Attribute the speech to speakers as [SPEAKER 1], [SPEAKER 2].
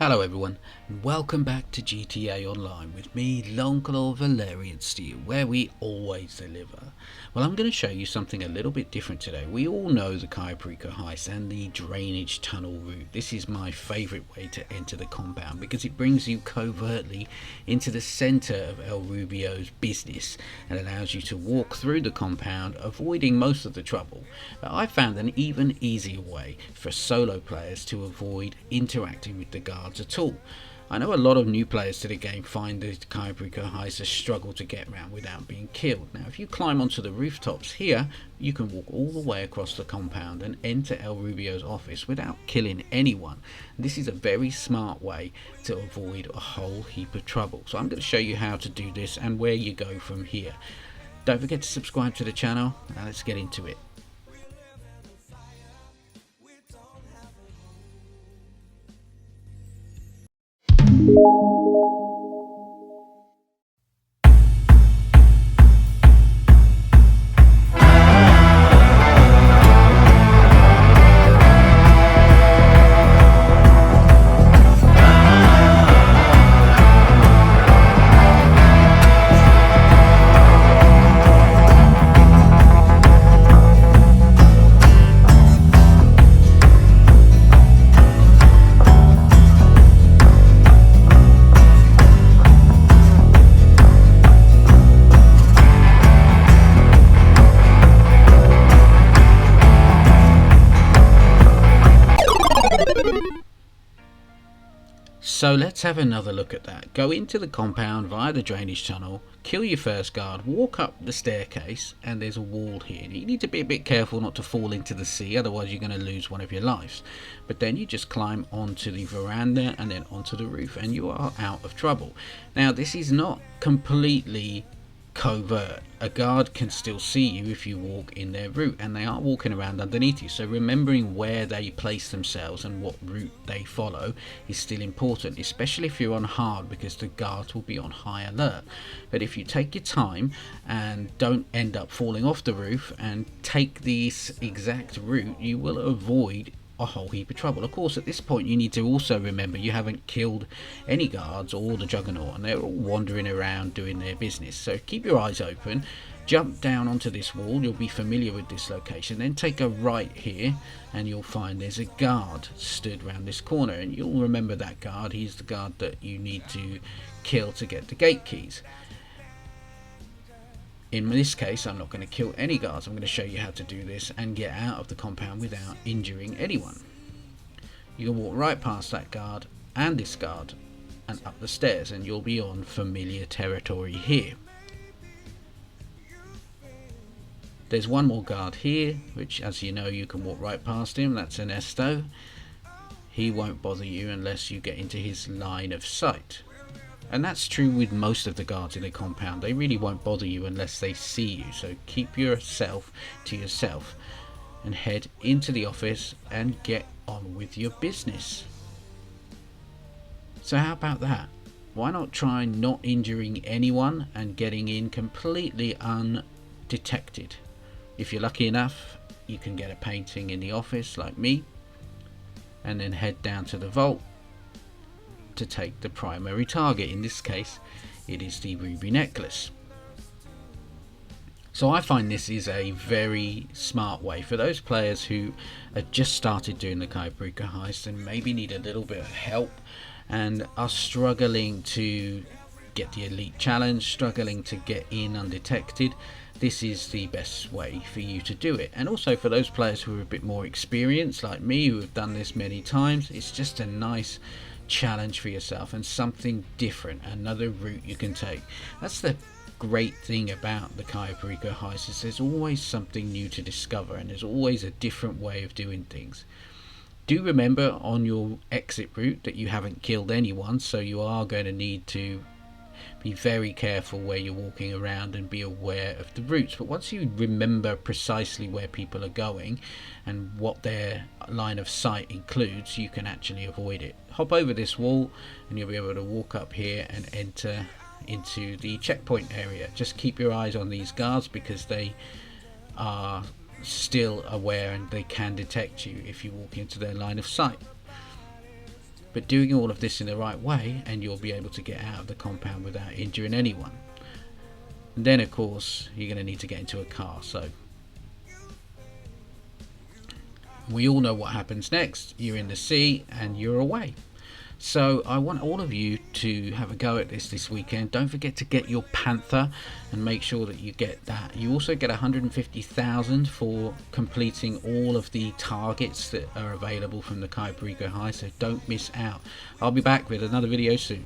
[SPEAKER 1] Hello everyone, and welcome back to GTA Online with me, longclawgta, where we always deliver. Well, I'm going to show you something a little bit different today. We all know the Cayo Perico heist and the drainage tunnel route. This is my favourite way to enter the compound because it brings you covertly into the centre of El Rubio's business and allows you to walk through the compound, avoiding most of the trouble. But I found an even easier way for solo players to avoid interacting with the guards at all. I know a lot of new players to the game find the Cayo Perico heist a struggle to get around without being killed. Now if you climb onto the rooftops here, you can walk all the way across the compound and enter El Rubio's office without killing anyone. This is a very smart way to avoid a whole heap of trouble. So I'm going to show you how to do this and where you go from here. Don't forget to subscribe to the channel. Now let's get into it. So let's have another look at that. Go into the compound via the drainage tunnel, kill your first guard, walk up the staircase, and there's a wall here. You need to be a bit careful not to fall into the sea, otherwise you're going to lose one of your lives. But then you just climb onto the veranda and then onto the roof and you are out of trouble. Now this is not completely covert. A guard can still see you if you walk in their route, and they are walking around underneath you, so remembering where they place themselves and what route they follow is still important, especially if you're on hard, because the guards will be on high alert. But if you take your time and don't end up falling off the roof and take this exact route, you will avoid a whole heap of trouble. Of course, at this point you need to also remember you haven't killed any guards or the juggernaut, and they're all wandering around doing their business. So keep your eyes open, jump down onto this wall, you'll be familiar with this location, then take a right here and you'll find there's a guard stood around this corner, and you'll remember that guard. He's the guard that you need to kill to get the gate keys. In this case, I'm not going to kill any guards. I'm going to show you how to do this and get out of the compound without injuring anyone. You can walk right past that guard and this guard and up the stairs, and you'll be on familiar territory here. There's one more guard here, which, as you know, you can walk right past him. That's Ernesto. He won't bother you unless you get into his line of sight. And that's true with most of the guards in the compound. They really won't bother you unless they see you. So keep yourself to yourself and head into the office and get on with your business. So how about that? Why not try not injuring anyone and getting in completely undetected? If you're lucky enough, you can get a painting in the office like me and then head down to the vault to take the primary target. In this case, it is the ruby necklace. So I find this is a very smart way for those players who have just started doing the Cayo Perico heist and maybe need a little bit of help and are struggling to get the elite challenge, struggling to get in undetected. This is the best way for you to do it. And also for those players who are a bit more experienced like me, who have done this many times, it's just a nice challenge for yourself and something different, another route you can take. That's the great thing about the Cayo Perico heist, is there's always something new to discover and there's always a different way of doing things. Do remember on your exit route that you haven't killed anyone, so you are going to need to be very careful where you're walking around and be aware of the routes. But once you remember precisely where people are going and what their line of sight includes, you can actually avoid it. Hop over this wall and you'll be able to walk up here and enter into the checkpoint area. Just keep your eyes on these guards because they are still aware and they can detect you if you walk into their line of sight. but doing all of this in the right way, and you'll be able to get out of the compound without injuring anyone. And then of course you're going to need to get into a car. So we all know what happens next. You're in the sea and you're away. So I want all of you to have a go at this weekend. Don't forget to get your Panther and make sure that you get that. You also get 150,000 for completing all of the targets that are available from the Cayo Perico Heist, so don't miss out. I'll be back with another video soon.